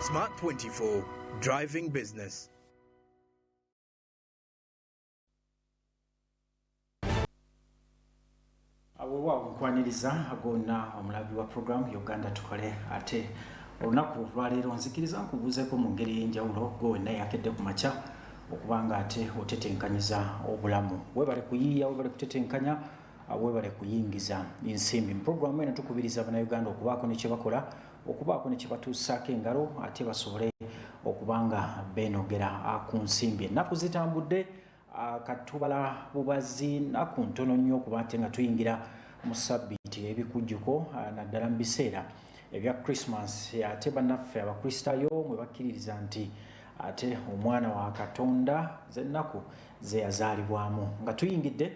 Smart 24, driving business. Awewa nkwaniriza agona omulabi wa program Uganda Tukole ate olunaku lwaleero nzikiriza nkubuuzeeko mu ngeri y'enjawulo gonna yakedde ku makya okubanga ate otetenkanyiza obulamu webale kuyiiya webale kutetenkanya webale kuyingiza ensimbi mu programu eno tukubiriza bannayuganda okubaako ne kye bakola okubaako ne kye batuusaako engalo ate basobole okubanga beenogera ku nsimbi ennaku zitambudde katubala bubazi naku ntono nnyo okuba ate nga tuyingira mu sabbiiti ebikujjuko naddala mu biseera ebya Christmas ate bannaffe abakristaayo mwe bakkiririza nti ate omwana wa Katonda z'ennaku ze yazaalibwamu nga tuyingidde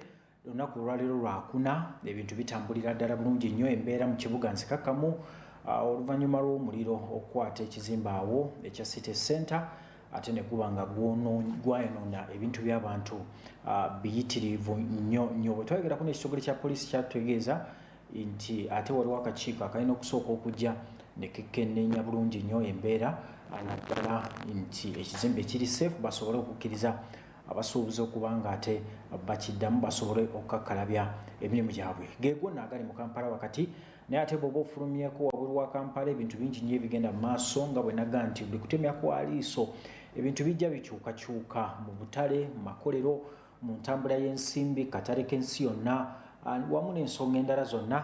olunaku olwaleero lwakuna ebintu bitambulira ddala bulungi nnyo embeera mu kibuga nzikakkamu oluvannyuma lw'omuliro okukwata ekizimbe awo ekya City Center ate ne kuba nga gwayonoona ebintu by'abantu biyitirivu nnyo bwe twayogerako n'ekitongole kya poliisi kyategeeza nti ate waliwo akakiiko akalina okusooka okujja ne kekenneenya bulungi nnyo embeera naddala nti ekizimbe kiri safe basobole okukkiriza abasuubuzi okuba nga ate bakiddamu basobole okukakkalabya emirimu gyabwe geegonna agali mu Kampala wakati naye ate bw'oba ofulumyeko wabweru wa Kampala ebintu bingi nnyo ebigenda mu maaso nga bwe naga nti buli kutemya kwa liiso ebintu bijja bikyukakyuka mu butale mu makolero mu ntambula y'ensimbi katale k'ensi yonna wamu n'ensonga endala zonna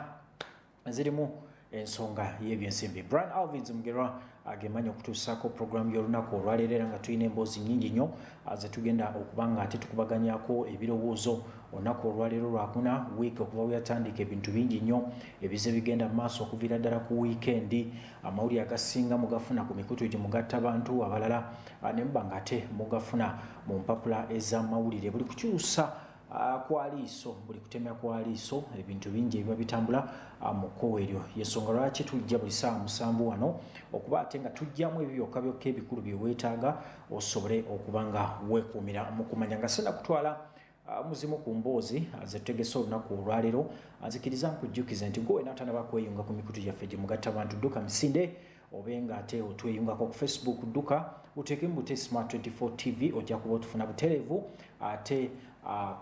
zirimu ensonga y'ebyensimbi. Brian Alvins Mugerwa agemanya okutuusaako programu y'olunaku olwaleero era nga tulina emboozi nnyingi nnyo ze tugenda okuba nga ate tukubaganyako ebirowoozo olunaku olwaleero lwakuna wiiki okuva we yatandika ebintu bingi nnyo ebize bigenda mu maaso okuviira ddala ku wiikendi amawulire agasinga mugafuna ku mikutu gye mugatta abantu abalala ne muba nga ate mugafuna mu mpapula ez'amawulire buli kukyusa kwa liiso buli kutemya kwa liiso ebintu bingi ebiba bitambula mu kkowe eryo yensonga lwaki tujja buli ssaawa musanvu wano okuba ate nga tujjamu ebyo byokka byokka ebikulu bye weetaaga osobole okuba nga weekuumira mu kumanya nga sena kutwala muzimu ku mboozi zetutegese olunaku olwaleero nzikiriza nkujjukiza nti gwe n'atanaba kweyunga ku mikutu gyaffe gye mugatta abantu dduka misinde obenga ate otweyungako ku Facebook dduka uteekemu bute Smart 24 TV ojja kuba otufuna butereevu ate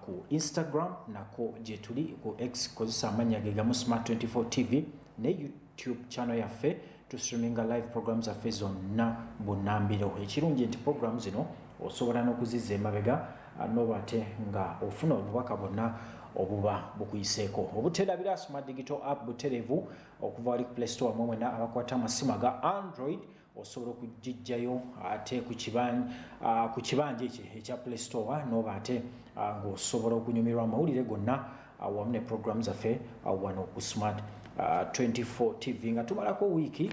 ku Instagram nako gye tuli ku X kozesa amannya ge gamu Smart 24 TV ne YouTube channel yaffe streaminga live programs zaffe zonna bunnambiro ekirungi nti program zino osobola n'okuzizza emabega n'oba ate nga ofuna obubaka bwonna obuba bukuyiseeko obuterabira Smart Digital App butereevu okuva wali ku Play Store mwena abakwata amasimu ga Android osobola okugijjayo ate ku kibanja ekya Play Store n'oba ate ng'osobola okunyumirwa amawulire gonna awamu ne program zaffe wano ku Smart 24 TV nga tumalako wiiki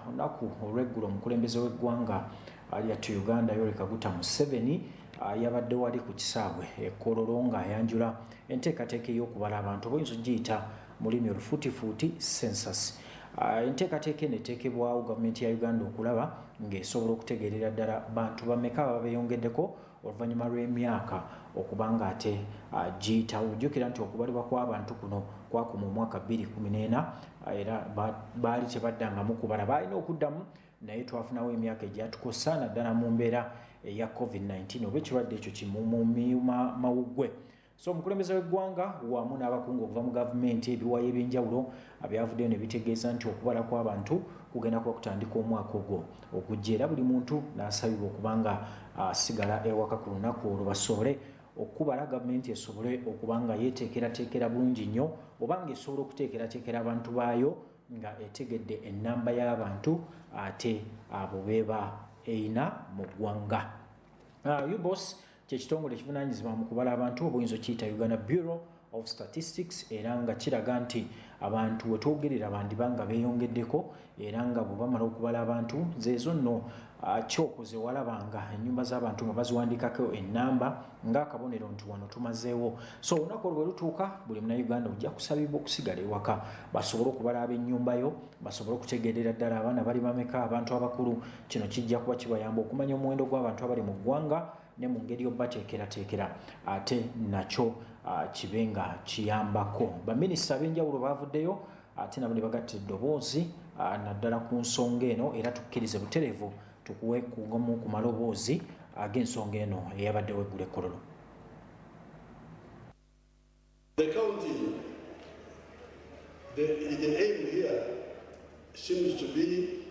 olunaku olw'eggulo omukulembeze w'eggwanga alyatu Uganda Yoweri Kaguta Museveni yabadde wali ku kisaawe ekkololo ng'ayanjula enteekateeka ey'okubala abantu oba oyinza ogiyita mu lulimi olufuutifuuti census enteekateeka eno eteekebwawo gavumenti ya Uganda okulaba ng'esobola okutegeerera ddala bantu bameka baba beeyongeddeko oluvannyuma lw'emyaka okuba nga ate giyitawo ojjukira nti okubalibwa kw'abantu kuno kwakuma omwaka 2014 era baali tebaddangamu kubala baalina okuddamu naye twafunawo emyaka egyatukosa naddala mu mbeera eya COVID-19 oba ekirwadde ekyo kimumumyuma mawuggwe so omukulembeze w'eggwanga wamu n'abakungu okuva mu gavumenti ebiwayi eby'enjawulo byavuddeyo ne bitegeeza nti okubala kw'abantu kugenda kuba kutandika omwaka ogwo okujja era buli muntu n'asabibwa okuba nga asigala ewaka ku lunaku olwo basobole okubala gavumenti esobole okuba nga yeeteekerateekera bulungi nnyo oba nga esobola okuteekerateekera abantu baayo nga etegedde ennamba y'abantu ate abo beeba eyina mu ggwanga UBOS kyekitongole ekivunaanyizibwa mu kubala abantu obuyinza okiyita Uganda Bureau of Statistics era nga kiraga nti abantu wetwogerera bandiba nga beeyongeddeko era nga bwe bamala okubala abantu zeezo nno kyokoze walabanga ennyumba z'abantu nga baziwandikako ennamba ng'akabonero nti wano tumazeewo so olunaku olwo lutuuka buli munnayuganda ojja kusabibwa okusigala ewaka basobole okubala ab'ennyumbayo basobole okutegeerera ddala abaana bali bameka abantu abakulu kino kijja kuba kibayamba okumanya omuwendo gw'abantu abali mu ggwanga ne mu ngeri y'obbateekerateekera ate nakyo kibe nga kiyambako baminisita ab'enjawulo baavuddeyo ate nabo ne bagatta eddoboozi naddala ku nsonga eno era tukkirize butereevu tukuwe kugamu ku maloboozi ag'ensonga eno eyabaddewo eggulo ekkololo. The county, the aim here seems to be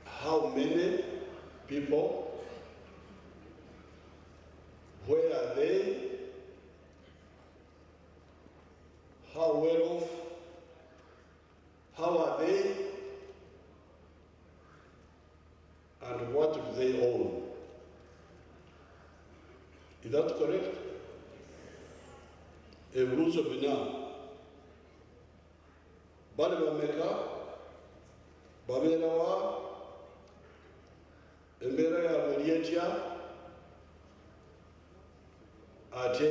how many people, where are they, how well off, how are they, and what do they own. Is that correct? Ebibuuzo bina bali bameka, babeera wa, embeera yaabwe eri etya, ate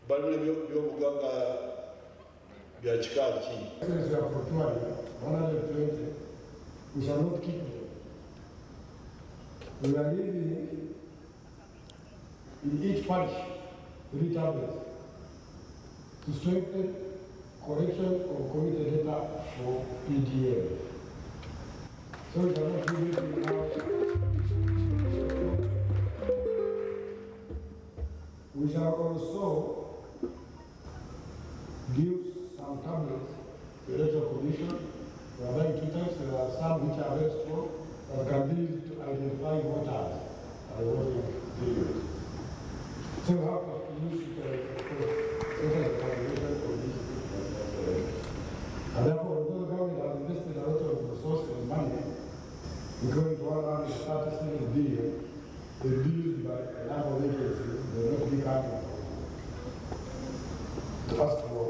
balina by'obugagga bya kika ki. We shall not keep them. We are living in each parish 3 tablets to strengthen correction of committee data for PDA. So we shall not do this without. We shall also give some tablets to the Electoral Commission. We are buying 2 types. There are some which are very strong that can be used to identify voters and voting periods. So we have to use social calculation for these people. And therefore, although the government has invested a lot of resources and money, going to 137 billion, the bills by a number of agencies, they will not be counted to ask for.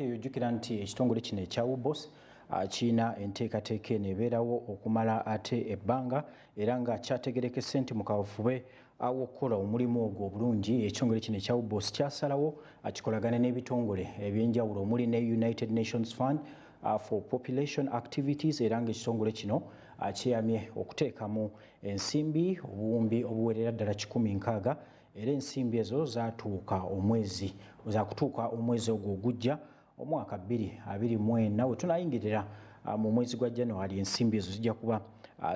Ojjukira nti ekitongole kino ekya UBOS kiina enteekateeka eno ebeerawo okumala ate ebbanga era nga kyategerekese nti mu kaweefube w'okukola omulimu ogwo obulungi ekitongole kino ekya UBOS kyasalawo kikolagane n'ebitongole ebyenjawulo omuli ne United Nations Fund for Population Activities era ng'ekitongole kino kyeyamye okuteekamu ensimbi obuwumbi obuwerera ddala 160 era ensimbi ezo zakutuuka omwezi ogwo ogujja omwaka 2024 we tunayingirira mu mwezi gwa January ensimbi ezo zijja kuba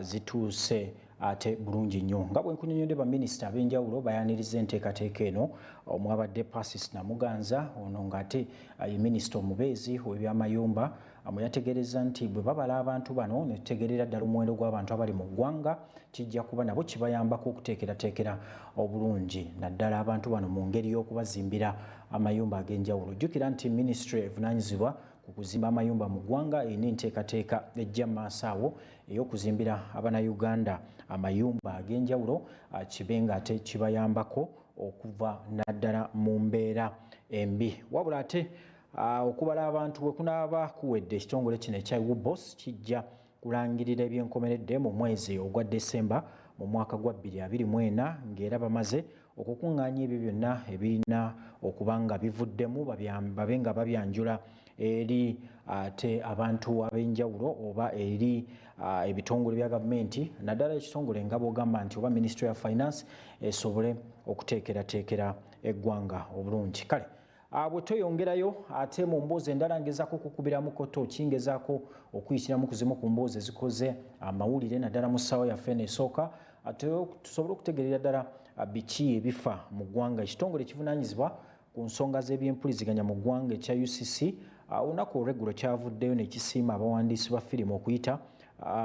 zituuse ate bulungi nnyo nga bwe nkunyonyodde baminisita ab'enjawulo bayaniriza enteekateeka eno omwabadde Pasis Namuganza ono ng'ate ye minisita omubeezi w'ebyamayumba yategeereza nti bwe babala abantu bano ne tutegeerera ddala omuwendo gw'abantu abali mu ggwanga kijja kuba nabo kibayambako okuteekerateekera obulungi naddala abantu bano mu ngeri y'okubazimbira amayumba ag'enjawulo. Jjukira nti minisitule evunaanyizibwa ku kuzimba amayumba mu ggwanga erina enteekateeka ejja maaso awo ey'okuzimbira Abanayuganda amayumba ag'enjawulo kibe ng'ate kibayambako okuva naddala mu mbeera embi. Wabula ate okubala abantu bwe kunaaba kuwedde ekitongole kino ekya UBOS kijja kulangirira ebyenkomeredde mu mwezi ogwa Desemba mu mwaka gwa 2024 ng'era bamaze okukuŋŋaanya ebyo byonna ebirina okuba nga bivuddemu babe nga babyanjula eri ate abantu ab'enjawulo oba eri ebitongole bya gavumenti naddala ekitongole nga bw'ogamba nti oba Ministry of Finance esobole okuteekerateekera eggwanga obulungi. Kale bwe tweyongerayo ate mu mboozi endala ngezaako okukubiramu koto kingezaako okuyitiramu ku zimu ku mboozi ezikoze amawulire naddala mu ssaawa yaffe eneesooka ate tusobole okutegeerera ddala biki ebifa mu ggwanga. Ekitongole ekivunaanyizibwa ku nsonga z'ebyempuliziganya mu ggwanga ekya UCC olunaku olweggulo kyavuddeyo ne kisiima abawandiisi ba firimu okuyita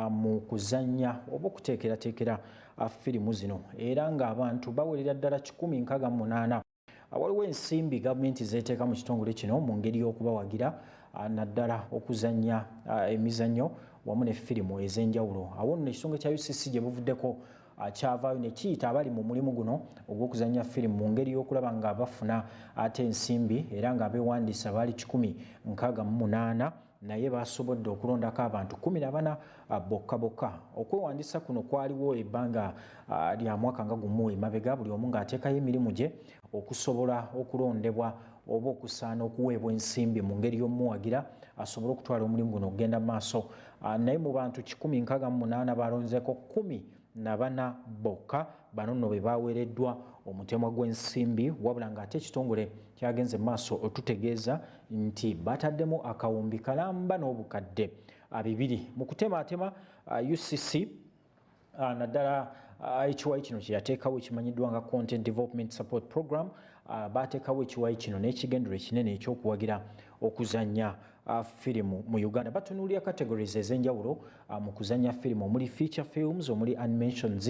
mu kuzannya oba okuteekerateekera firimu zino era ng'abantu bawerera ddala 168 waliwo ensimbi gavumenti zeeteeka mu kitongole kino mu ngeri y'okubawagira naddala okuzannya emizannyo wamu ne firimu ez'enjawulo. Awo nno ekitongole kya UCC gye buvuddeko kyavaayo ne kiyita abali mu mulimu guno ogw'okuzannya firimu mu ngeri y'okulaba nga bafuna ate ensimbi era ng'abeewandiisa baali 168 naye basobodde okulondako abantu 14 bokka bokka. Okwewandiisa kuno kwaliwo ebbanga lya mwaka nga gumu emabega, buli omu ng'ateekayo emirimu gye okusobola okulondebwa oba okusaana okuweebwa ensimbi mu ngeri y'omuwagira asobole okutwala omulimu guno okugenda mu maaso. Naye mu bantu 168 balonzeeko 14 bokka, bano nno be baweereddwa omutemwa gw'ensimbi, wabula ng'ate ekitongole kyagenze mu maaso otutegeeza nti bataddemu akawumbi kalamba n'obukadde 200 mu kutematema. UCC naddala ekiwayi kino kye yateekawo ekimanyiddwa nga Content Development Support Program, bateekawo ekiwayi kino n'ekigendero ekinene ekyokuwagira okuzannya firimu mu Uganda. Batunuulira categories ez'enjawulo mu kuzannya firimu omuli feature films, omuli animations,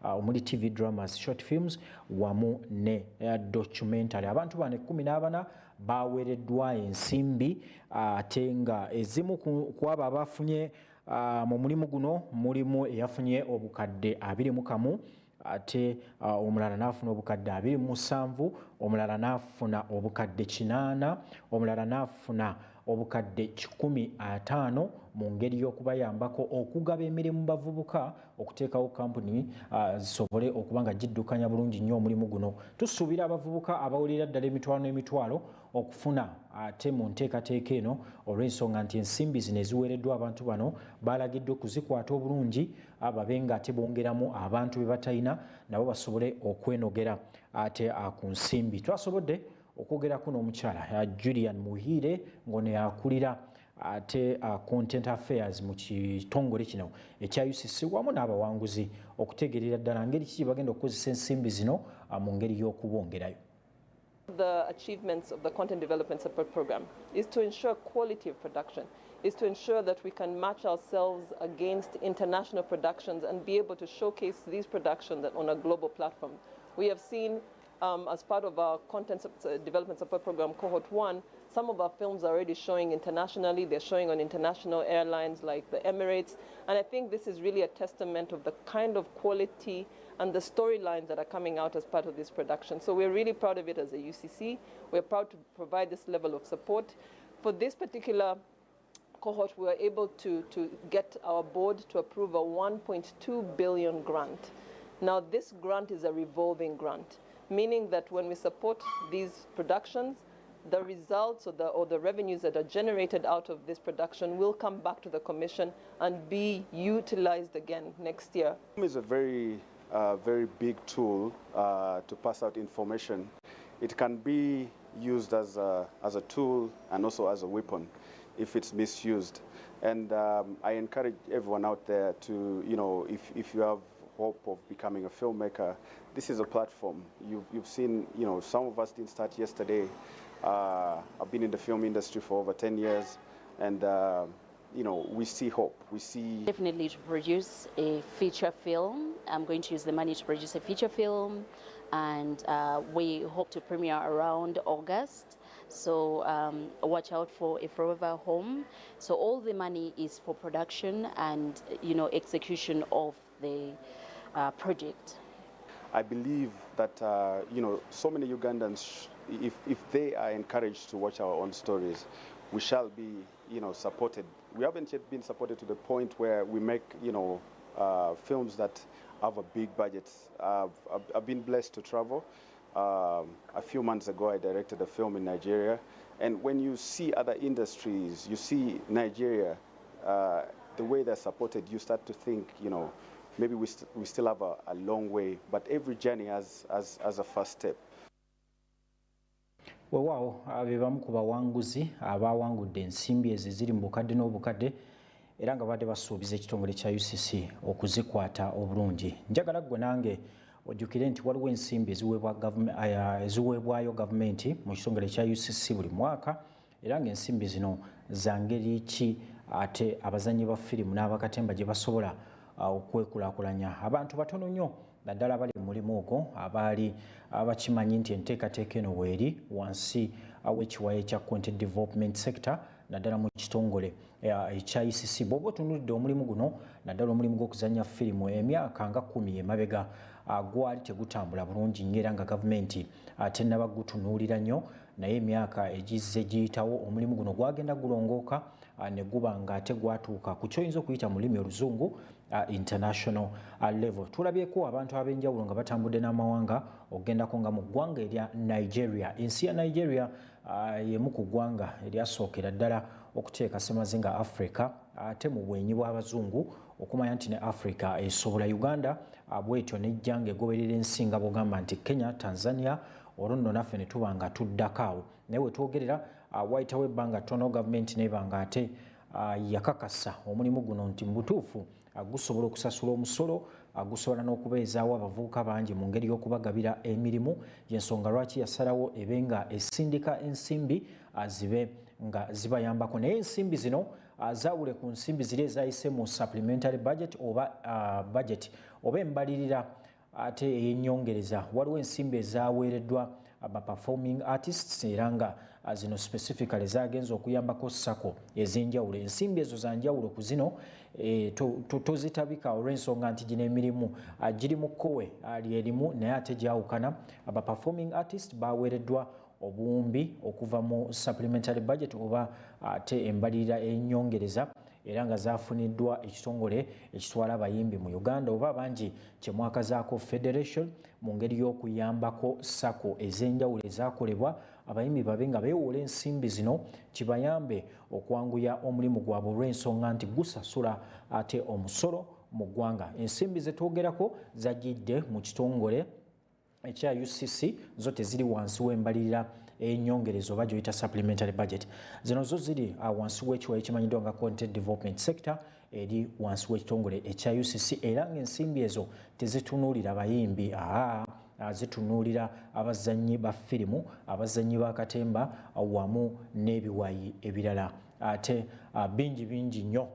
omuli TV dramas, short films wamu ne documentary. Abantu bano 14 baweereddwa ensimbi ate nga ezimu ku abo abafunye mu mulimu guno mulimu eyafunye obukadde 21 ate omulala n'afuna obukadde 27, omulala n'afuna obukadde 80, omulala n'afuna obukadde 15 mu ngeri y'okubayambako okugaba emirimu bavubuka okuteekawo kampuni zisobole okuba nga giddukanya bulungi nnyo omulimu guno. Tusuubira abavubuka abawulira ddala emitwalo n'emitwalo okufuna ate mu nteekateeka eno olw'ensonga nti ensimbi zino eziweereddwa abantu bano balagiddwa okuzikwata obulungi babe nga ate bongeramu abantu be batalina nabo basobole okwenogera ate ku nsimbi. Twasobodde okwogerako n'omukyala Julian Muhire ngono yakulira ate content affairs mu kitongole kino ekya UCC wamu n'abawanguzi okutegeerera ddala ngeri kiki bagenda okukozesa ensimbi zino mu ngeri y'okubongerayo. The achievements of the Content Development Support Program is to ensure quality of production, is to ensure that we can match ourselves against international productions and be able to showcase these productions on a global platform. We have seen as part of our Content Development Support Program, Cohort 1, some of our films are already showing internationally. They're showing on international airlines like the Emirates. And I think this is really a testament of the kind of quality and the storylines that are coming out as part of this production. So we're really proud of it as a UCC. We're proud to provide this level of support. For this particular cohort, we were able to get our board to approve a 1.2 billion grant. Now, this grant is a revolving grant, meaning that when we support these productions, the results or the revenues that are generated out of this production will come back to the Commission and be utilized again next year. It's a very big tool to pass out information. It can be used as a tool and also as a weapon if it's misused. And I encourage everyone out there to, if you have hope of becoming a filmmaker, this is a platform. You've seen, some of us didn't start yesterday. I've been in the film industry for over 10 years, and we see hope. We see definitely to produce a feature film. I'm going to use the money to produce a feature film, and we hope to premiere around August. So watch out for A Forever Home. So all the money is for production and execution of the project. I believe that so many Ugandans, if they are encouraged to watch our own stories, we shall be supported. We haven't yet been supported to the point where we make films that have a big budget. I've been blessed to travel. A few months ago, I directed a film in Nigeria, And when you see other industries, you see Nigeria, the way they're supported, you start to think, you know, maybe we still have a long way, but every journey has a first step. Weewaawo be bamu ku bawanguzi abawangudde ensimbi ezo ziri mu bukadde n'obukadde era nga badde basuubiza ekitongole kya UCC okuzikwata obulungi. Njagala gwe nange ojjukire nti waliwo ensimbi eziweebwayo gavumenti mu kitongole kya UCC buli mwaka era ng'ensimbi zino za ngeri ki ate abazannyi ba firimu n'abakatemba gye basobola okwekulaakulanya abantu batono nnyo naddala bali mu mulimu ogwo abaali abakimanyi nti enteekateeka eno weeri wansi w'ekiwayi ekya content development sector naddala mu kitongole ekya ICC. Bw'oba otunuulidde omulimu guno naddala omulimu gw'okuzannya firimu emyaka nga 10 emabega gwali tegutambula bulungi nnyo era nga gavumenti tennaba gutunuulira nnyo naye emyaka egizze giyitawo omulimu guno gwagenda gulongooka ne guba ng'ate gwatuuka ku kyoyinza okuyita mu lulimi oluzungu international level. Tulabyeko abantu ab'enjawulo nga batambudde n'amawanga okugendako nga mu ggwanga erya Nigeria. Ensi ya Nigeria y'emu ku ggwanga eryasookera ddala okuteeka semazinga Africa ate mu bwenyi bw'abazungu okumanya nti ne Africa esobola Uganda bwetyo nejjanga egoberera ensi nga bw'ogamba nti Kenya, Tanzania olwo nno naffe ne tuba nga tuddako awo naye wetwogerera wayitawo ebbanga ttono gavumenti neba nga ate yakakasa omulimu guno nti mu butuufu gusobola okusasula omusolo gusobola n'okubeezaawo abavubuka bangi mu ngeri y'okubagabira emirimu y'ensonga lwaki yasalawo ebe nga esindika ensimbi zibe nga zibayambako naye ensimbi zino zaawule ku nsimbi ziri ezayise mu supplementary budget oba embalirira ate ey'ennyongereza. Waliwo ensimbi ezaweereddwa performing artists era nga zino specifically zagenza okuyambako sako ez'enjawulo. Ensimbi ezo za njawulo ku zino tozitabika olw'ensonga nti gino emirimu giri mu kkowe lyerimu naye ate gyawukana. Performing artist baweereddwa obuwumbi okuva mu supplementary budget oba ate embalirira ey'ennyongereza era nga zafuniddwa ekitongole ekitwala abayimbi mu Uganda oba abangi kyemwakazaako federation mu ngeri y'okuyambako sako ez'enjawulo ezakolebwa abayimbi babe nga beewoola ensimbi zino kibayambe okwanguya omulimu gwabwe olw'ensonga nti gusasula ate omusolo mu ggwanga. Ensimbi zetwogerako zajjidde mu kitongole ekya UCC zo teziri wansi w'embalirira enyongerezo oba gyoyita supplementary budget. Zino zo ziri wansi w'ekiwayi ekimanyiddwa nga content development sector eri wansi w'ekitongole ekya UCC era ng'ensimbi ezo tezitunuulira bayimbi zitunuulira abazannyi ba firimu abazannyi b'akatemba wamu n'ebiwayi ebirala ate bingi nnyo.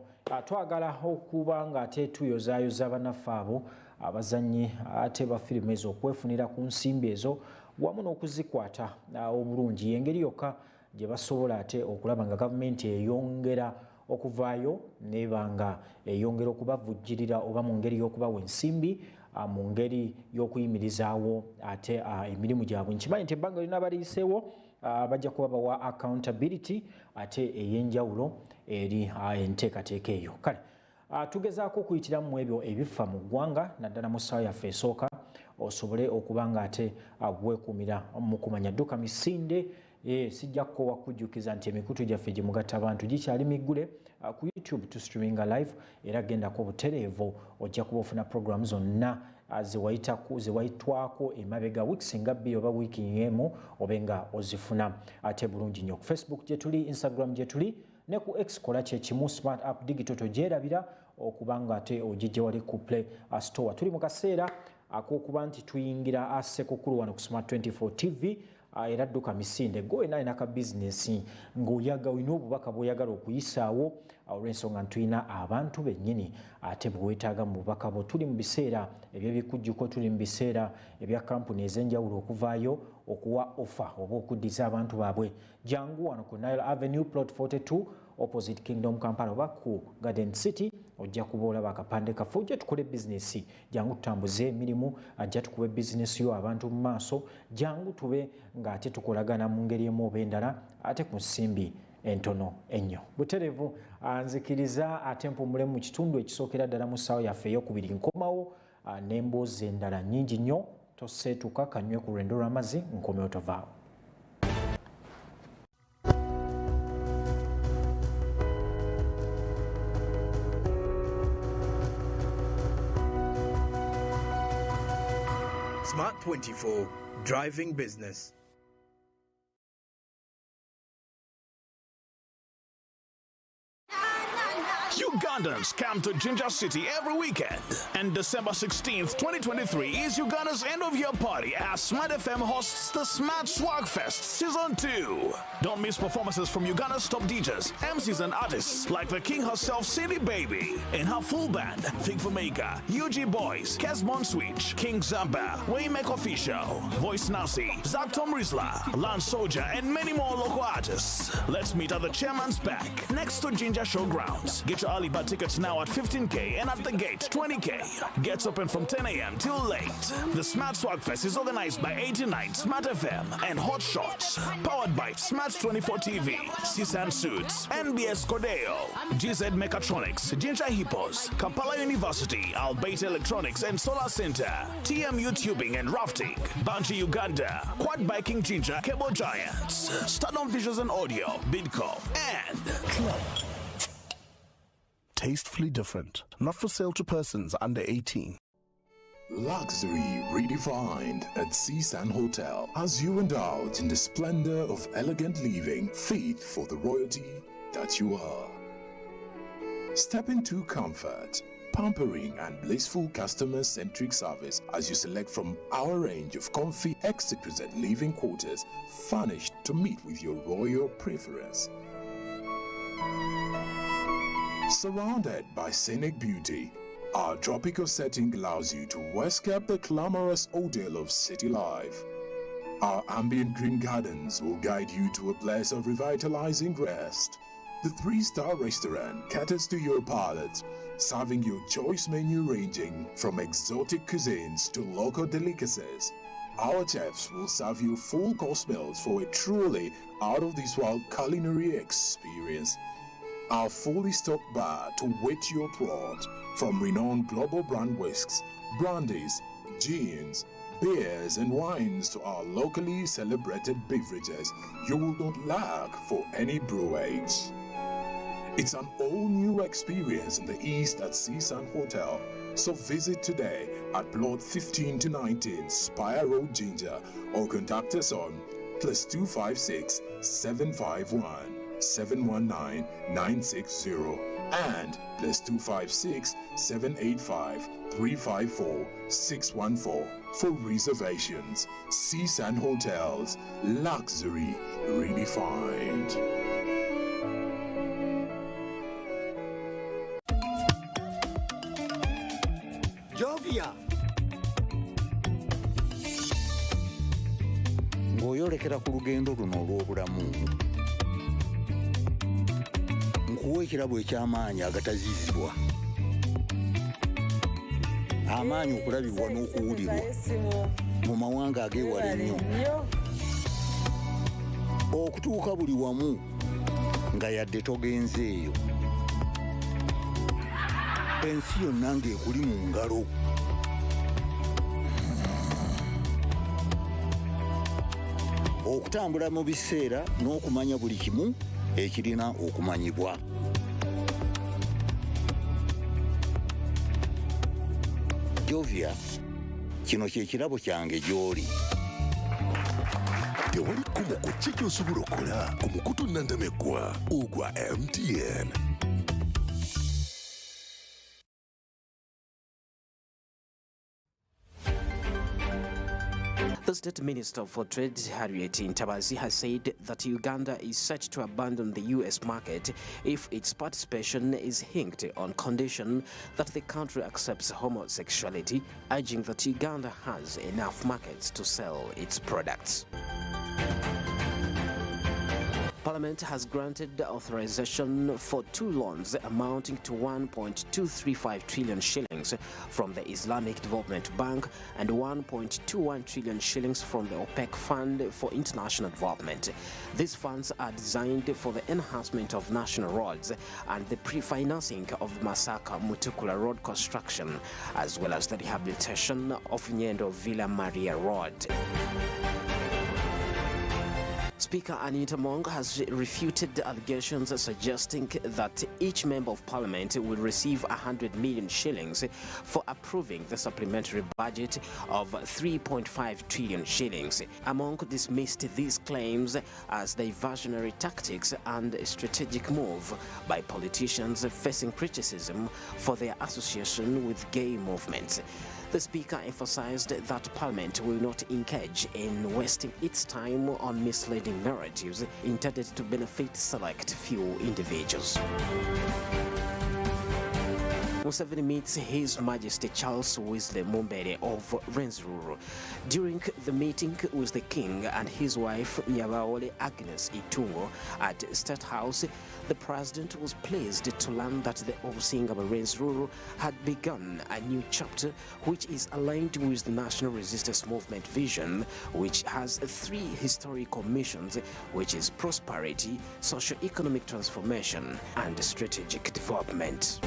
Twagala okuba nga ate tuyozaayoza bannaffe abo abazannyi ate ba firimu ezo okwefunira ku nsimbi ezo wamu n'okuzikwata obulungi engeri yokka gye basobola ate okulaba nga gavumenti eyongera okuvaayo neba nga eyongera okubavujjirira oba mu ngeri y'okubawa ensimbi mu ngeri y'okuyimirizaawo ate emirimu gyabwe. Nkimanyi nti ebbanga lyonna baliyiseewo bajja kuba bawa accountability ate ey'enjawulo eri enteekateeka eyo. Kale tugezaako okuyitiramu ebyo ebifa mu ggwanga naddala mu ssaawa yaffe esooka osobole okuba nga ate weekuumira mu kumanya dduka misinde sijja kukowa kujjukiza nti emikutu gyaffe gye mugatta abantu gikyali miggule ku YouTube to streaminga live era gendako obutereevu ojja kuba ofuna programu zonna zewayitwako emabega weeks nga 2 oba wiiki emu obe nga ozifuna ate bulungi nnyo. Ku Facebook gye tuli, Instagram gye tuli ne ku X kola kyekimu smart app digital togyerabira okuba nga ate ogijje wali ku Play Store. Tuli mu kaseera ak'okuba nti tuyingira assekukulu wano ku Smart 24 TV era dduka misinde gwe naye naka bizinesi ng'oyaga olina obubaka bw'oyagala okuyisaawo olw'ensonga ntulina abantu bennyini ate bwe weetaaga mu bubaka bwo. Tuli mu biseera eby'ebikujjuko, tuli mu biseera ebya kampuni ez'enjawulo okuvaayo okuwa ofa oba okuddiza abantu baabwe. Jangu wano ku Nile Avenue plot 42 opposite Kingdom Kampala oba ku Garden City ojja kuba olaba akapande kaffe ojja tukole bizinesi jangu tutambuze emirimu ajja tukube bizinesi yo abantu mu maaso jangu tube ng'ate tukolagana mu ngeri emu oba endala ate ku nsimbi entono ennyo. Butereevu nzikiriza ate mpumule mu kitundu ekisookera ddala mu ssaawa yaffe ey'okubiri nkomawo n'emboozi endala nnyingi nnyo toseetuka kanywe ku lwendo lw'amazzi nkomyewo tovaawo. Smart 24, driving business. Ugandans come to Ginger City every weekend, and December 16th, 2023 is Uganda's end-of-year party as Smart FM hosts the Smart Swag Fest Season 2. Don't miss performances from Uganda's top DJs, MCs and artists like the king herself, Cindy Baby, and her full band, Fig for Maker, UG Boys, Kesmon Switch, King Zamba, Waymaker Official, Voice Nasi, Zaptom Rizla, Lance Soldier, and many more local artists. Let's meet at the Chairman's Back, next to Ginger Showgrounds. Get your early bird tickets now at 15K and at the gate 20K. Gets open from 10 a.m. till late. The Smart Swag Fest is organized by 89 Smart FM and Hot Shots. Powered by Smart 24 TV, Cisan Suits, NBS Cordeo, GZ Mechatronics, Ginger Hippos, Kampala University, Albeit Electronics and Solar Center, TMU Tubing and Rafting, Banji Uganda, Quad Biking Ginger, Cable Giants, Stardom Visuals and Audio, Bidco, and Club. Tastefully different, not for sale to persons under 18. Luxury redefined at Cisan Hotel as you indulge in the splendor of elegant living fit for the royalty that you are. Step into comfort, pampering and blissful customer-centric service as you select from our range of comfy, exquisite living quarters furnished to meet with your royal preference. Surrounded by scenic beauty, our tropical setting allows you to escape the glamorous ordeal of city life. Our ambient green gardens will guide you to a place of revitalizing rest. The 3-star restaurant caters to your palate, serving your choice menu ranging from exotic cuisines to local delicacies. Our chefs will serve you full-course meals for a truly out-of-this-world culinary experience. Our fully stocked bar to whet your throat, from renowned global brand whisks, brandies, gins, beers and wines to our locally celebrated beverages, you will not lack for any brewage. It's an all-new experience in the East at Cisan Hotel, so visit today at Plot 15 to 19 Spire Road, Ginger, or contact us on +256 751 719 960 and +256 785 354 614 for reservations. Cisan Hotels, luxury redefined. Jovia ng'oyolekera ku lugendo luno olw'obulamu nkuwa ekirabo eky'amaanyi agatazizibwa, amaanyi okulabibwa n'okuwulirwa mu mawanga ageewala ennyo, okutuuka buli wamu nga yadde togenzeeyo, ensi yonna ng'ekuli mu ngalo. Okutambula mu biseera n'okumanya buli kimu ekirina okumanyibwa. Jovia, kino kye kirabo kyange gy'oli. Tewali kkubo ku ki ky'osobola okukola ku mukutu nnandameggwa ogwa MTN. The State Minister for Trade, Harriet Ntabazi, has said that Uganda is set to abandon the U.S. market if its participation is hinged on condition that the country accepts homosexuality, urging that Uganda has enough markets to sell its products. Parliament has granted authorization for 2 loans amounting to 1.235 trillion shillings from the Islamic Development Bank and 1.21 trillion shillings from the OPEC Fund for International Development. These funds are designed for the enhancement of national roads and the pre-financing of Masaka-Tukole road construction, as well as the rehabilitation of Nyendo Villa Maria Road. Speaker Anita Mong has refuted the allegations suggesting that each member of parliament will receive 100 million shillings for approving the supplementary budget of 3.5 trillion shillings. Mong dismissed these claims as diversionary tactics and a strategic move by politicians facing criticism for their association with gay movements. The Speaker emphasized that Parliament will not engage in wasting its time on misleading narratives intended to benefit select few individuals. Museveni meets His Majesty Charles Wesley Mumbere of Rwenzururu. During the meeting with the King and his wife Nyabaole Agnes Itungo at State House, the President was pleased to learn that the Obusinga of Rwenzururu had begun a new chapter which is aligned with the National Resistance Movement vision, which has 3 historical missions, which is prosperity, socio-economic transformation, and strategic development.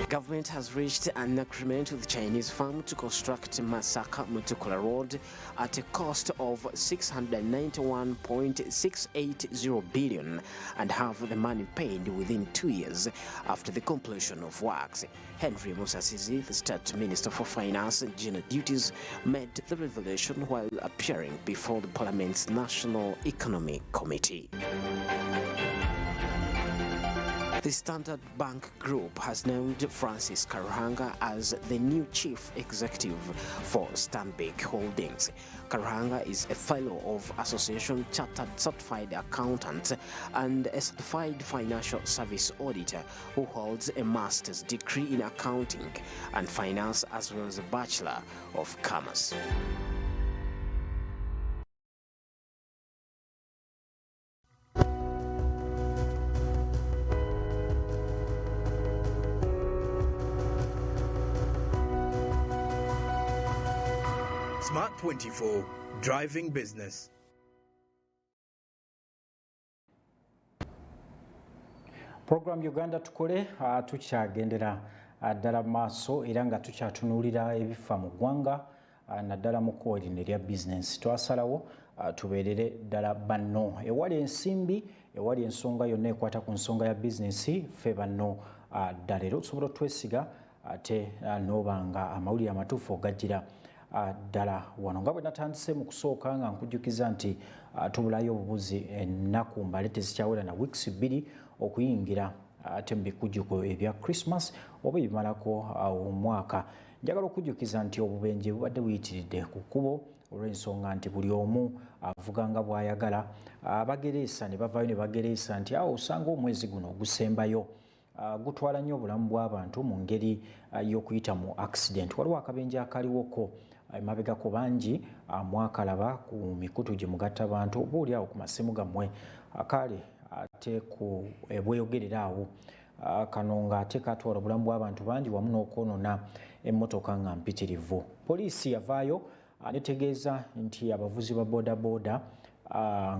Government has reached an agreement with the Chinese firm to construct Masaka Tukole Road at a cost of 691.680 billion and have the money paid within 2 years after the completion of works. Henry Musasizi, the State Minister for Finance and General Duties, made the revelation while appearing before the Parliament's National Economic Committee. The Standard Bank Group has named Francis Karuhanga as the new chief executive for Stanbic Holdings. Karuhanga is a fellow of Association Chartered Certified Accountant and a certified financial service auditor who holds a master's degree in accounting and finance as well as a Bachelor of Commerce. Smart 24, driving business. Program Uganda Tukole tukyagendera ddala maaso era nga tukyatunuulira ebifa mu ggwanga naddala mu kkoodina erya bizinensi. Twasalawo tubeerere ddala banno ewali ensimbi, ewali ensonga yonna ekwata ku nsonga ya bizinensi, ffe banno ddala era osobola otwesiga ate n'oba nga amawulire amatuufu ogajjira ddala wano. Nga bwe natandise mu kusooka nga nkujjukiza nti tubulayo obubuzi ennaku mbale tezikyawera na wiiki 2 okuyingira ate mu bikujjuko ebya Christmas oba ebimalako omwaka. Njagala okujjukiza nti obubenje bubadde buyitiridde ku kkubo olw'ensonga nti buli omu avuga nga bw'ayagala. Abagereesa ne bavaayo ne bagereesa nti awo osanga omwezi guno ogusembayo gutwala nnyo obulamu bw'abantu mu ngeri y'okuyita mu accident. Waliwo akabenje akaaliwoko emabegako bangi mwakalaba ku mikutu gye mugatta bantu oba oli awo ku masimu gammwe akaale ate ku bweyogerera awo kano ng'ate katwala obulamu bw'abantu bangi wamu n'okwonoona emmotoka nga mpitirivu. Poliisi yavaayo netegeeza nti abavuzi ba boodabooda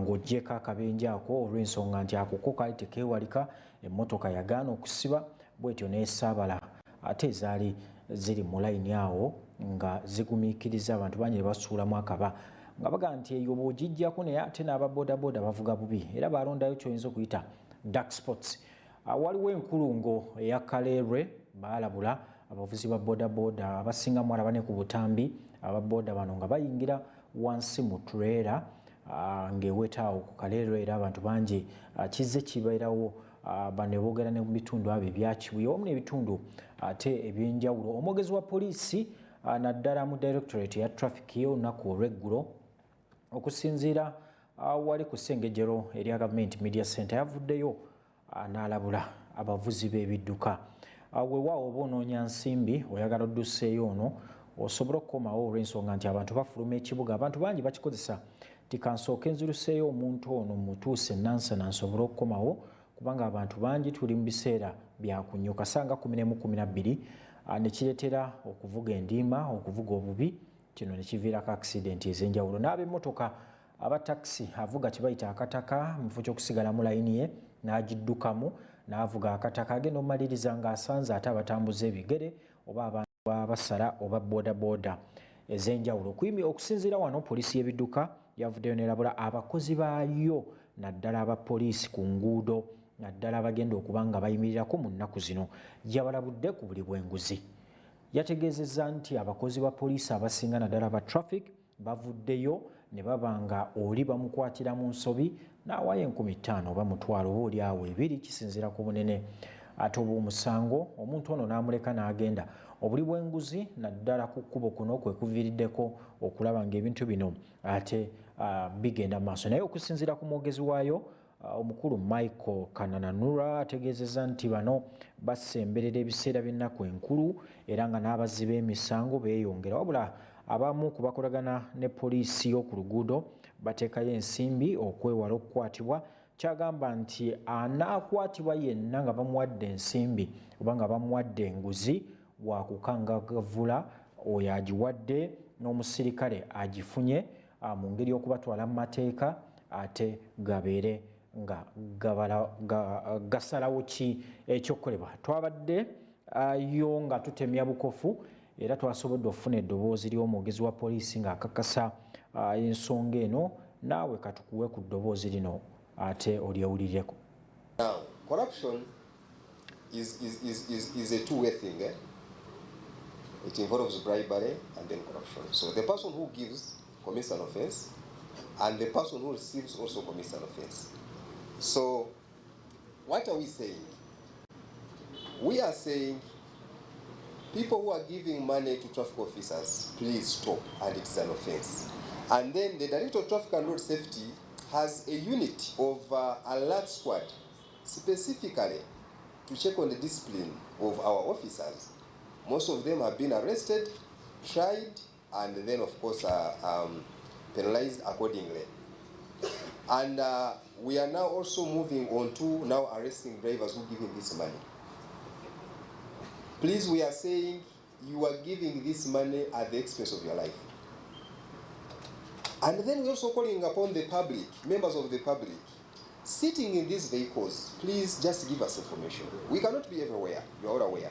ng'oggyeko akabenje ako olw'ensonga nti akoko kaali tekeewalika, emmotoka yagaana okusiba bwetyo n'esaabala ate ezaali ziri mu layini awo nga zigumiikiriza abantu bangi ne basuulamu akaba nga baga nti eyo bw'ogijjako naye ate n'ababoodabooda bavuga bubi era balondayo kyoyinza okuyita dark spots. Waliwo enkulungo eya Kaleerwe baalabula abavuzi ba boodabooda abasingamu alaba ne ku butambi ababooda bano nga bayingira wansi mu trailer ng'ewetaawo ku Kaleerwe era abantu bangi kizze kibeerawo bano boogera ne mu bitundu abyo ebyakibuye wamu n'ebitundu ate ebyenjawulo. Omwogezi wa poliisi naddala mu directorate ya traffic y'olunaku olw'eggulo okusinziira wali ku ssengejjero erya Government Media Center yavuddeyo n'alabula abavuzi b'ebidduka. Weewaawo oba onoonya nsimbi oyagala odduseeyo ono osobola okukomawo olw'ensonga nti abantu bafuluma ekibuga. Abantu bangi bakikozesa ti kansooke nziruseeyo omuntu ono mutuuse nansana nsobole okukomawo kubanga abantu bangi tuli mu biseera bya kunyuka sanga 11-12 ne kireetera okuvuga endimba, okuvuga obubi, kino ne kiviirako accident ez'enjawulo. N'ab'emmotoka aba taxi avuga kibayita akataka mu kifo ky'okusigalamu layini ye n'agiddukamu n'avuga akataka agenda omaliriza ng'asanze ate abatambuza ebigere oba abantu abasala oba boodabooda ez'enjawulo. Okusinziira wano poliisi y'ebidduka yavuddeyo nerabula abakozi baayo naddala abapoliisi ku nguudo naddala abagenda okuba nga bayimirirako mu nnaku zino yabalabudde ku buli bw'enguzi. Yategeezezza nti abakozi ba poliisi abasinga naddala aba traffic bavuddeyo ne baba nga oli bamukwatira mu nsobi n'awaayo 5,000 oba mutwalo oba oli awo 2 kisinziira ku bunene. Ate obw'omusango omuntu ono n'amuleka n'agenda. Obuli bw'enguzi naddala ku kkubo kuno kwe kuviiriddeko okulaba ng'ebintu bino ate bigenda mu maaso. Naye okusinziira ku mwogezi waayo omukulu Michael Kanananura ategeezezza nti bano basemberera ebiseera by'ennaku enkulu era nga n'abazzi b'emisango beeyongera, wabula abamu ku bakolagana ne poliisi y'oku luguudo bateekayo ensimbi okwewala okukwatibwa. Kyagamba nti anaakwatibwa yenna nga bamuwadde ensimbi oba nga bamuwadde enguzi wa kukangavvula oyo agiwadde n'omusirikale agifunye mu ngeri y'okubatwala mu mateeka ate gabeere nga gasalawo ki ekyokolebwa. Twabadde yo nga tutemya bukofu era twasobodde okufuna eddoboozi ly'omwogezi wa poliisi ng'akakasa ensonga eno, naawe katukuwe ku ddoboozi lino ate olyewulirireko. Now, corruption is a two-way thing. It involves bribery and then corruption. So the person who gives commits an offense, and the person who receives also commits an offense. So what are we saying? We are saying people who are giving money to traffic officers, please stop, and it's an offense. And then the Director of Traffic and Road Safety has a unit of alert squad specifically to check on the discipline of our officers. Most of them have been arrested, tried, and then of course penalized accordingly. And we are now also moving on to now arresting drivers who give him this money. Please, we are saying you are giving this money at the expense of your life. And then we're also calling upon the public, members of the public, sitting in these vehicles, please just give us information. We cannot be everywhere, you are all aware.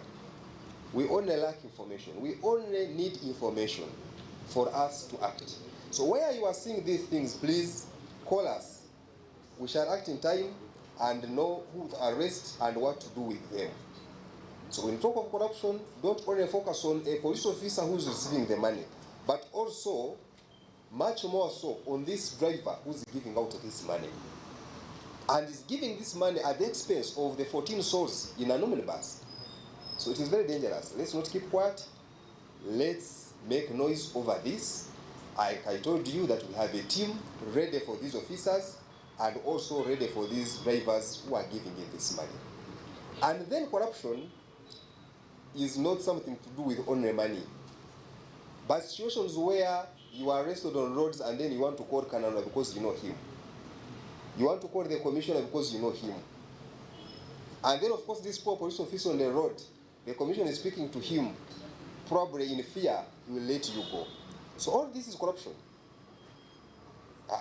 We only lack information. We only need information for us to act. So where you are seeing these things, please call us. We shall act in time and know who to arrest and what to do with them. So when you talk of corruption, don't only focus on a police officer who is receiving the money, but also much more so on this driver who's giving out this money. And is giving this money at the expense of the 14 souls in an omnibus. So it is very dangerous. Let's not keep quiet. Let's make noise over this. I told you that we have a team ready for these officers and also ready for these drivers who are giving it this money. And then corruption is not something to do with only money. But situations where you are arrested on roads and then you want to call Kanana because you know him. You want to call the commissioner because you know him. And then of course this poor police officer on the road, the commissioner is speaking to him, probably in fear, he will let you go. So all this is corruption.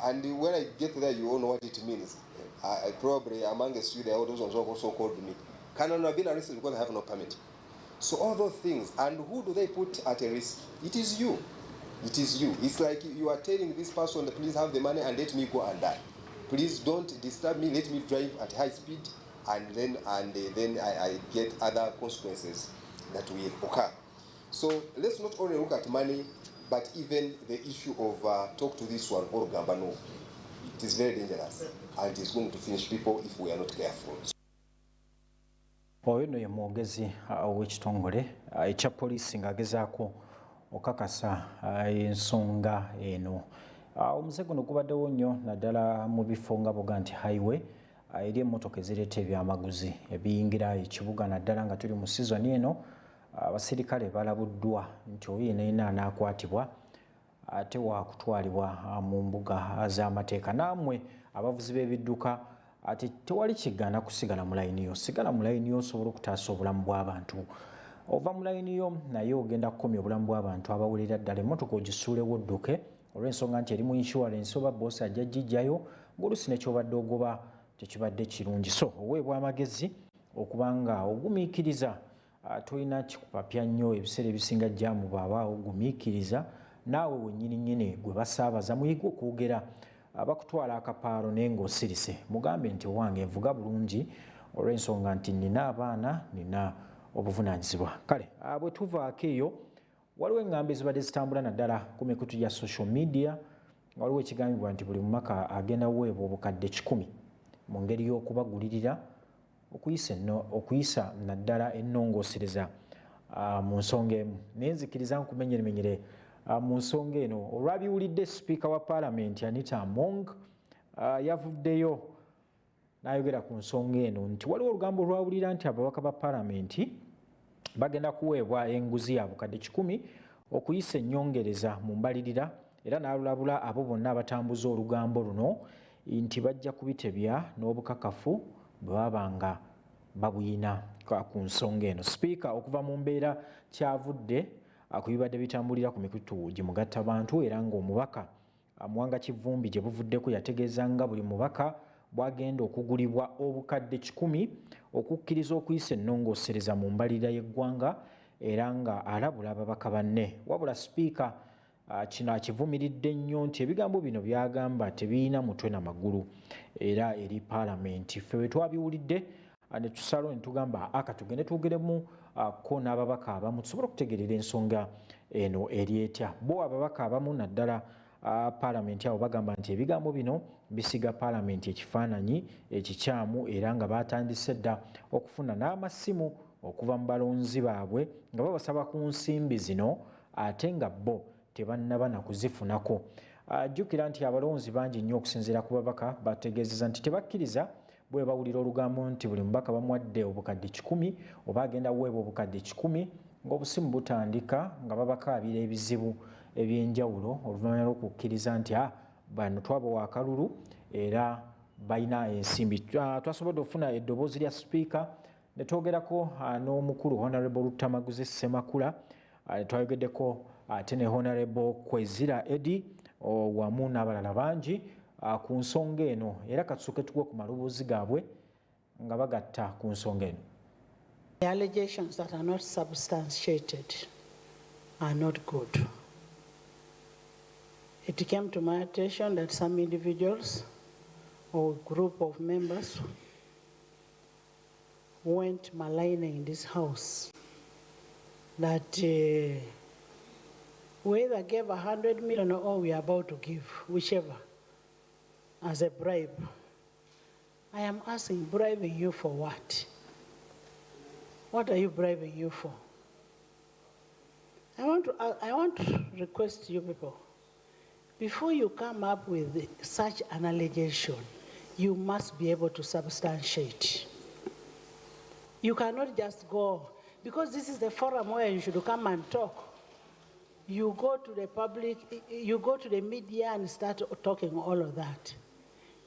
And when I get there, you all know what it means. I probably amongst you, there are those ones who also called me. Kanana have been arrested because I have no permit. So all those things, and who do they put at a risk? It is you. It is you. It's like you are telling this person, please have the money and let me go and die. Please don't disturb me, let me drive at high speed, and then I get other consequences that will occur. So let's not only look at money, but even the issue of talk to this one or Gambano. It is very dangerous, and it is going to finish people if we are not careful. Oyo ye mwogezi w'ekitongole ekya poliisi ng'agezaako okakasa ensonga eno. Omuze guno gubaddewo nnyo naddala mu bifo nga boga nti highway eri emmotoka ezireeta ebyamaguzi ebiyingira ekibuga naddala nga tuli mu sizoni eno. Abasirikale balabuddwa nti oyo yenna anaakwatibwa ate waakutwalibwa mu mbuga z'amateeka. Nammwe abavuzi b'ebidduka ate tewali kigaana kusigala mu layini yo. Sigala mu layini yo osobola okutaasa obulamu bw'abantu. Ova mu layini yo naye ogenda kukomya obulamu bw'abantu abawulira ddala emmotoka ogisuulewo odduke olw'ensonga nti eri mu insurance oba boosi ajja gijjayo ng'oluusi nekyobadde ogoba tekibadde kirungi. So oweebwa amagezi okuba nga ogumiikiriza tolina kikupapya nnyo ebiseera ebisinga jjaamu bw'aba ogumiikiriza naawe wennyini nnyini gwe basaabaza muyige okwogera bakutwala akapaalo naye ng'osirise mugambe nti owange nvuga bulungi olw'ensonga nti nina abaana nina obuvunaanyizibwa. Kale bwe tuvaako eyo waliwo eŋŋambo ezibadde zitambula naddala ku mikutu gya social media. Waliwo ekigambibwa nti buli mumaka agenda weebwa obukadde 100 mu ngeri y'okubagulirira okuyisa naddala ennongoosereza mu nsonga emu. Naye nzikiriza nkumenyeremenyere mu nsonga eno olwabiwulidde sipiika wa paalamenti Anita Among yavuddeyo n'ayogera ku nsonga eno nti waliwo olugambo olwawulira nti ababaka ba paalamenti bagenda kuweebwa enguzi ya bukadde 10 okuyisa ennyongereza mu mbalirira, era n'alulabula abo bonna abatambuza olugambo luno nti bajja kubitebya n'obukakafu bwe baba nga babuyina ku nsonga eno. Sipiika okuva mu mbeera kyavudde ku bibadde bitambulira ku mikutu gye mugattabantu era ng'omubaka Mwanga Kivumbi gye buvuddeko yategeeza nga buli mubaka bwagenda okugulibwa obukadde 10 okukkiriza okuyisa ennongoosereza mu mbalirira y'eggwanga era nga alabula ababaka banne. Wabula sipiika kino akivumiridde nnyo nti ebigambo bino byagamba tebirina mutwe na magulu era eri paalamenti. Ffe bwe twabiwulidde ne tusalawo ne tugamba tugende twogeremu ko n'ababaka abamu tusobole okutegerera ensonga eno eri etya. Bo ababaka abamu naddala paalamenti abo bagamba nti ebigambo bino bisiga paalamenti ekifaananyi ekikyamu era nga batandise dda okufuna n'amasimu okuva mu balonzi baabwe nga babasaba ku nsimbi zino ate nga bo tebannaba na kuzifunako. Jjukira nti abalonzi bangi nnyo okusinziira ku babaka bategeezeza nti tebakkiriza bwe bawulira olugambo nti buli mubaka bamuwadde obukadde 10 oba agenda weebwa obukadde 10 ng'obusimu butandika nga babakaabira ebizibu eby'enjawulo oluvannyuma lw'okukkiriza nti bano twabawa akalulu era balina ensimbi. Twasobodde okufuna eddoboozi lya sipiika ne twogerako n'omukulu Honorable Lutamaguzi Ssemakula, twayogeddeko ate ne Honorable Kwezira Eddie wamu n'abalala bangi ku nsonga eno era katusooke tugwe ku maloboozi gaabwe nga bagatta ku nsonga eno. The allegations that are not substantiated are not good. It came to my attention that some individuals or group of members went maligning in this house that we either gave 100 million or we are about to give, whichever, as a bribe. I am asking, bribing you for what? What are you bribing you for? I want to request you people, before you come up with such an allegation, you must be able to substantiate. You cannot just go, because this is the forum where you should come and talk. You go to the public, you go to the media and start talking all of that.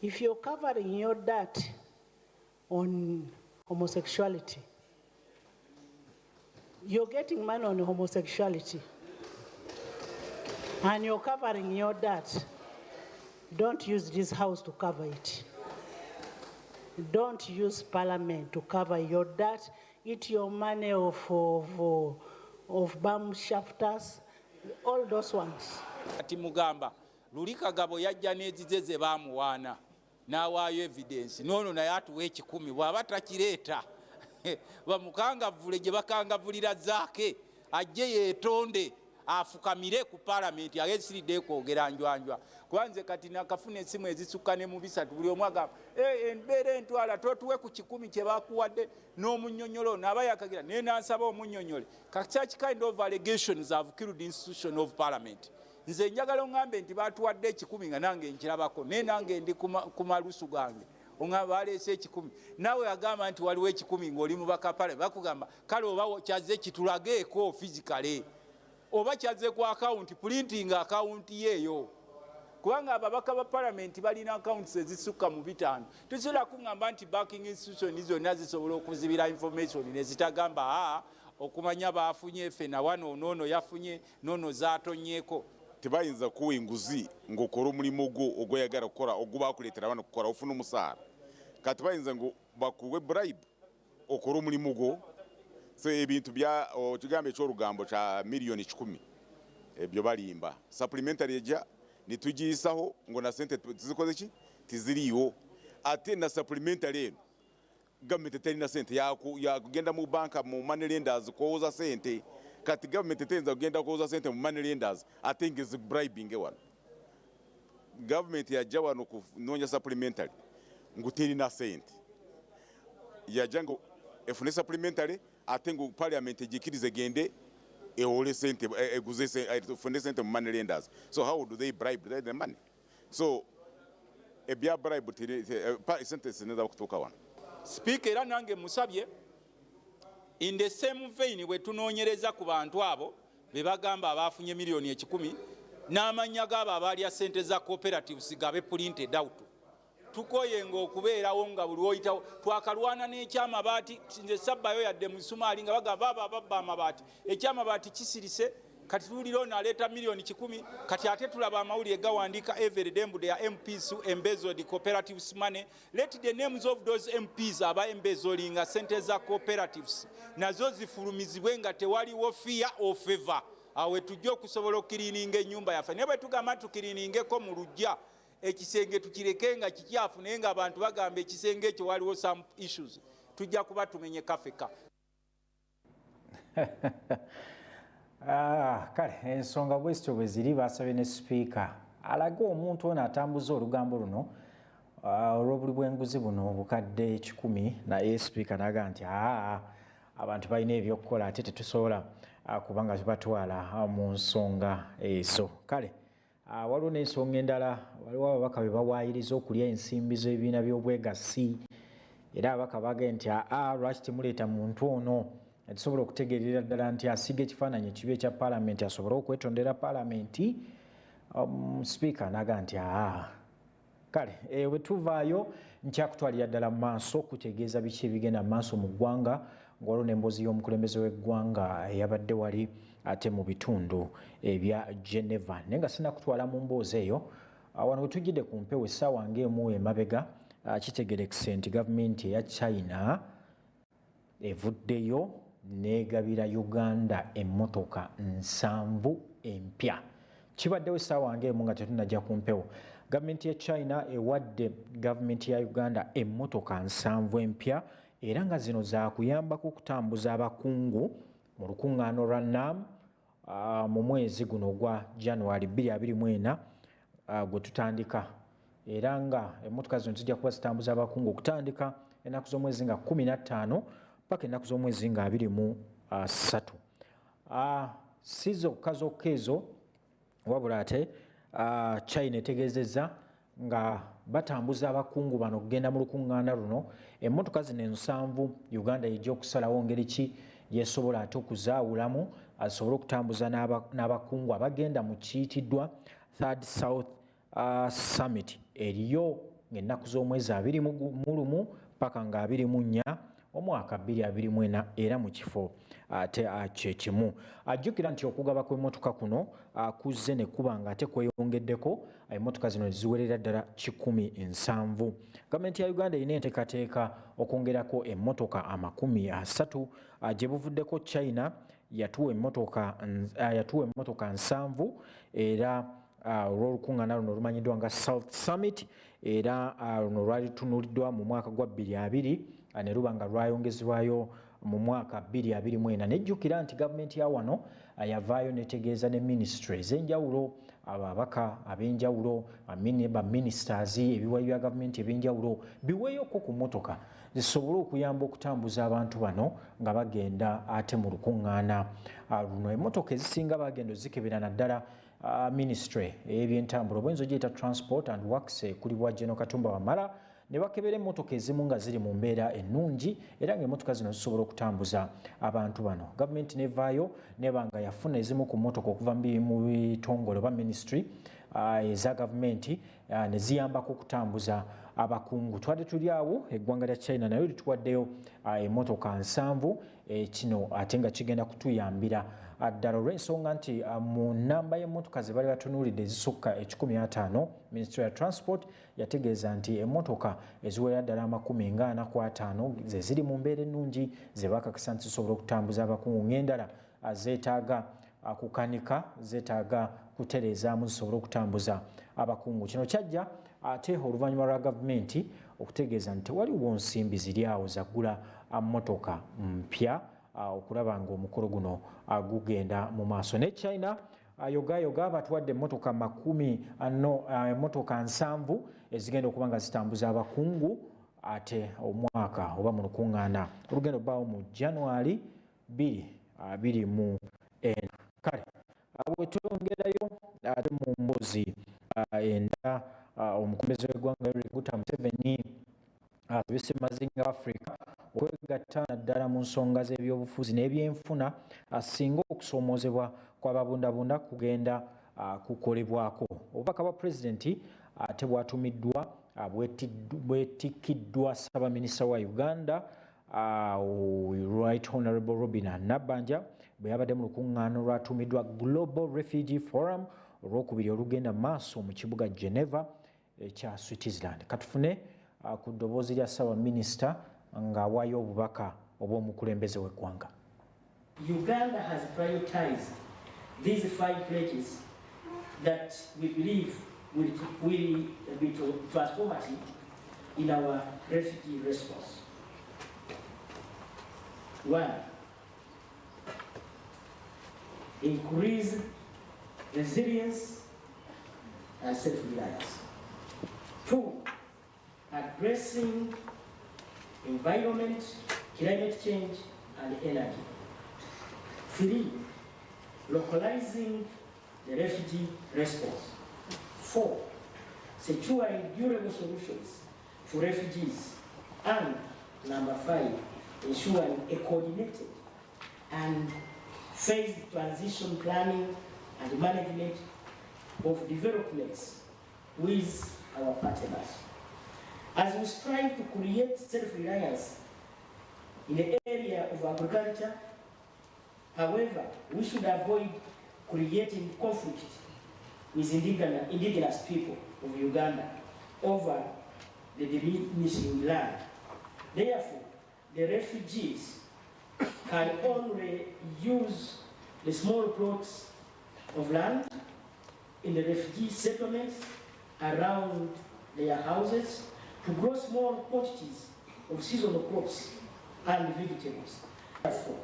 If you're covering your dirt on homosexuality, you're getting money on homosexuality, and you're covering your dirt, don't use this house to cover it. Don't use Parliament to cover your dirt. Eat your money of bum shafters, all those ones. Ati mugamba luli Kagabo yajja n'ezizeze bamuwaana n'awaayo evidence nono naye atuwa 10 bw'aba takireeta bamukangavvule gye bakangavvulira zaake ajje yeetonde afukamire ku Parliament agesiridde kwogera njwanjwa kubanze kati nakafuna essimu ezisukka ne mu 3 buli omu agamba embeera entwala totuwe ku 10 kye bakuwadde n'omunnyonnyolo n'aba yakagira naye n'asaba omunnyonnyole such kind of allegations have killed the institution of Parliament. Nze njagala oŋŋambe nti baatuwadde 10 nga nange nkirabako naye nange ndi ku malusu gange oŋŋamba baleese 10 naawe agamba nti waliwo 10 ng'oli mu bakapale bakugamba kale oba kyaze kitulageeko physically oba kyaze ku account printing account yeeyo kubanga ababaka ba Parliament balina accounts ezisukka mu 5 tusobola kuŋŋamba nti banking institution zonna zisobola okuzibira information nezitagamba okumanya baafunye ffe na wano noono yafunye noono zaatonnyeko tebayinza kuwa enguzi ng'okola omulimu gwo ogweyagala kukola ogubakuleetera bano kukola ofuna omusaala kati bayinza ngo bakuwe bribe okola omulimu gwo so ebintu bya kigambo eky'olugambo kya miliyoni 10 ebyo balimba supplementary eja nitugiyisaho ngo na sente tizikoze ki tiziriiwo ate na supplementary eno government terina sente yakugenda mu banka mu money lenders kuwoza sente kati government tenza kugenda kuwoza sente mu money lenders ate ngezi bribing wano government yajja wano kunonya supplementary nguterina sente yajja ngo efune supplementary ate ngo parliament ejikirize gende ewole sente eguze efune sente mu money lenders. So how do they bribe the money? So ebya bribe sente sineza kutuuka wano. Speaker era nange musabye in the same vein we tunoonyereza ku bantu abo be bagamba abafunye milioni 10 n'amanya gabo abalya sente za cooperatives gabe printed out tukoyenga okubeerawo nga buli oyitawo twakalwana n'ekyamabaati nze sabbayo yadde mu Sumaali nga bagamba babba amabaati ekyamabaati kisirise kati tuliro naleeta milioni 10 kati ate tulaba amawulire gawandiika every day mbude ya MPs who embezzled cooperatives money. Let the names of those MPs aba embezzling sente za cooperatives nazo zifulumizibwe nga tewaliwo fear or favor. Awe tujja okusobola okukiriininga ennyumba yaffe ne bwe tugamba tukiriningeko mu lujja ekisenge tukireke nga kikyafu naye nga abantu bagamba ekisenge ekyo waliwo some issues tujja kuba tumenye kafeka. Kale ensonga bwesityo bwe ziri basabye ne sipiika alaga omuntu ono atambuza olugambo luno olw'obuli bw'enguzi buno obukadde 10 naye sipiika n'aga nti abantu balina ebyokukola ate tetusobola kubanga tubatwala mu nsonga ezo. Kale waliwo n'ensonga endala waliwo ababaka be bawaayiriza okulya ensimbi z'ebibiina by'obwegassi era ababaka bagambye nti lwaki temuleeta muntu ono tusobola okutegeerera ddala nti asiga ekifaananyi ekibi ekya paalamenti asobole okwetondera paalamenti. Sipiika n'aga nti kale bwe tuvaayo nkyakutwalira ddala mu maaso okutegeeza biki ebigenda mu maaso mu ggwanga ng'olwo n'emboozi y'omukulembeze w'eggwanga eyabadde wali ate mu bitundu ebya Geneva. Naye nga sinakutwala mu mboozi eyo wano we tujjidde ku mpewo essaawa ng'emu emabega kitegerekese nti gavumenti eya China evuddeyo negabira Uganda emmotoka 7 empya. Kibaddewo essaawa ng'emu nga tetunajja ku mpewo. Gavumenti ya China ewadde gavumenti ya Uganda emmotoka 7 empya era nga zino zaakuyambako okutambuza abakungu mu lukuŋŋaano lwa NAM mu mwezi guno ogwa January 2024 gwe tutandika era nga emmotoka zino zijja kuba zitambuza abakungu okutandika ennaku z'omwezi nga 15 paka ennaku z'omwezi nga 23. Si zokka zokka ezo wabula ate China etegeezezza nga batambuza abakungu bano okugenda mu lukuŋŋaana luno emmotoka zino 7 Uganda ejja okusalawo ngeri ki yesobola ate okuzaawulamu asobole okutambuza n'abakungu abagenda mu kiyitiddwa Third South Summit eriyo ng'ennaku z'omwezi 21 paka nga 24 omwaka 2024 era mu kifo ate kyekimu. Ajjukira nti okugaba kw'emmotoka kuno kuzze ne kuba nga ate kweyongeddeko emmotoka zino ziwerera ddala 17. Gavumenti ya Uganda erina enteekateeka okwongerako emmotoka 30 gye buvuddeko China yatuwa emmotoka 7 era olw'olukuŋŋaana luno lumanyiddwa nga South Summit era luno lwali tunuliddwa mu mwaka gwa 2020 ne luba nga lwayongezebwayo mu mwaka 2024. Nejjukira nti gavumenti ya wano yavaayo netegeeza ne ministry ez'enjawulo ababaka ab'enjawulo baministers ebiwayi bya gavumenti eb'enjawulo biweeyoko ku mmotoka zisobole okuyamba okutambuza abantu bano nga bagenda ate mu lukuŋŋaana luno. Emmotoka ezisinga bagenda zikebera naddala ministry ey'ebyentambula obwenzo giyita transport and works ekulibwa General Katumba Wamala ne bakebera emmotoka ezimu nga ziri mu mbeera ennungi era ng'emmotoka zino zisobola okutambuza abantu bano. Gavumenti nevaayo neba nga yafuna ezimu ku mmotoka okuva mu bitongole oba ministry eza gavumenti ne ziyambako okutambuza abakungu. Twadde tuli awo eggwanga lya China nayo lituwaddeyo emmotoka 7 kino ate nga kigenda kutuyambira ddala olw'ensonga nti mu nnamba y'emmotoka ze bali batunuulidde ezisukka 15 Ministry ya Transport yategeeza nti emmotoka eziwerera ddala 45 ze ziri mu mbeera ennungi ze bakakasa nti zisobola okutambuza abakungu ng'endala zeetaaga kukanika zetaaga kutereezaamu zisobole okutambuza abakungu. Kino kyajja ate oluvannyuma lwa gavumenti okutegeeza nti waliwo nsimbi ziri awo zaggula mmotoka mpya okulaba ng'omukolo guno gugenda mu maaso. Ne China yoga batuwadde emmotoka 7 ezigenda okuba nga zitambuza abakungu ate omwaka oba mu lukuŋŋaana olugenda obbaawo mu January 2024. Kale bwetwongerayo ate mu mboozi enda omukulembeze w'eggwanga Yoweri Kaguta Museveni asabise Mazinga Africa okwegatta naddala mu nsonga z'ebyobufuzi n'ebyenfuna asinga okusoomoozebwa kw'ababundabunda kugenda kukolebwako. Obubaka bwa pulezidenti ate bwatumiddwa bwetikkiddwa Ssaabaminisita wa Uganda Right Honorable Robin Nabbanja bwe yabadde mu lukuŋŋaano lwatumiddwa Global Refugee Forum olwokubiri olugenda maaso mu kibuga Geneva ekya Switzerland. Katufune ku ddoboozi lya Ssaabaminisita ng'awaayo obubaka obw'omukulembeze w'eggwanga. Uganda has prioritized these 5 pledges that we believe will be transformative in our refugee response. 1. Increase resilience and self-reliance. 2. Addressing environment, climate change, and energy. 3. Localizing the refugee response. 4. Securing durable solutions for refugees. And number 5, ensuring a coordinated and phased transition planning and management of developments with our partners. As we strive to create self-reliance in the area of agriculture, however, we should avoid creating conflict with indigenous people of Uganda over the diminishing land. Therefore, the refugees can only use the small plots of land in the refugee settlements around their houses to grow small quantities of seasonal crops and vegetables. Therefore,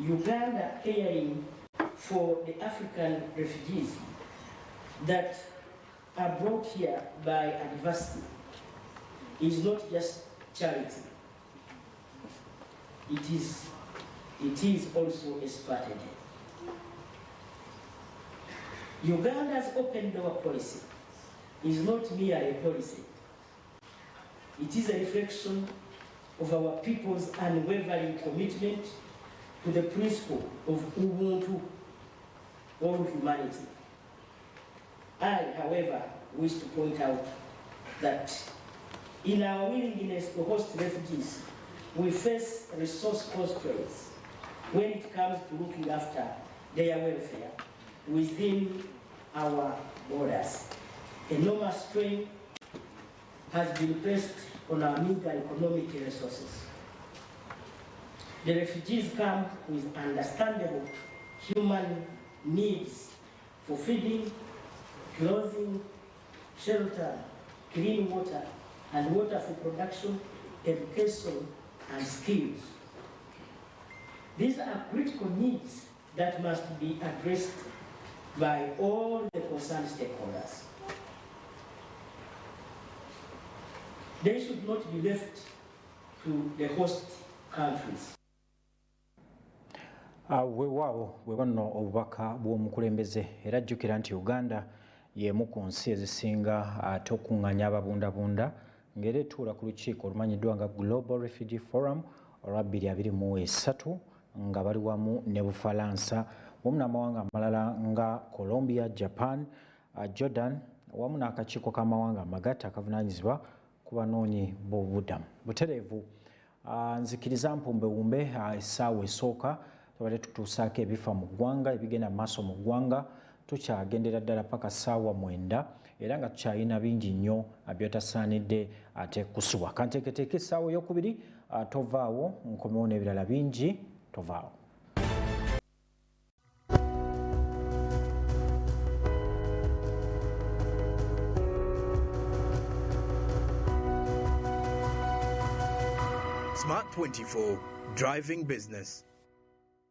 Uganda caring for the African refugees that are brought here by adversity is not just charity. It is also a strategy. Uganda's open door policy is not merely a policy. It is a reflection of our people's unwavering commitment to the principle of Ubuntu, all humanity. I, however, wish to point out that in our willingness to host refugees, we face resource constraints when it comes to looking after their welfare within our borders. Enormous strain has been placed on our meager economic resources. The refugees come with understandable human needs for feeding, clothing, shelter, clean water, and water for production, education, and skills. These are critical needs that must be addressed by all the concerned stakeholders. They should not be left to the host countries. Weewaawo bwe banno obubaka bw'omukulembeze era jjukira nti Uganda y'emu ku nsi ezisinga ate okuŋŋaanya ababundabunda ng'era etuula ku lukiiko olumanyiddwa nga Global Refugee Forum olwa 2023 nga bali wamu ne Bufalansa wamu n'amawanga amalala nga Colombia, Japan, Jordan wamu n'akakiiko k'amawanga amagatte akavunaanyizibwa ku banoonyi b'obubudamu. Butereevu nzikiriza mpumbewumbe essaawa esooka tubadde tutuusaako ebifa mu ggwanga ebigenda maaso mu ggwanga tukyagendera ddala paka ssaawa 9 era nga tukyalina bingi nnyo byotasaanidde ate kusubwa. Kanteeketeeke essaawa ey'okubiri tovaawo nkomewo n'ebirala bingi tovaawo. Smart 24, driving business.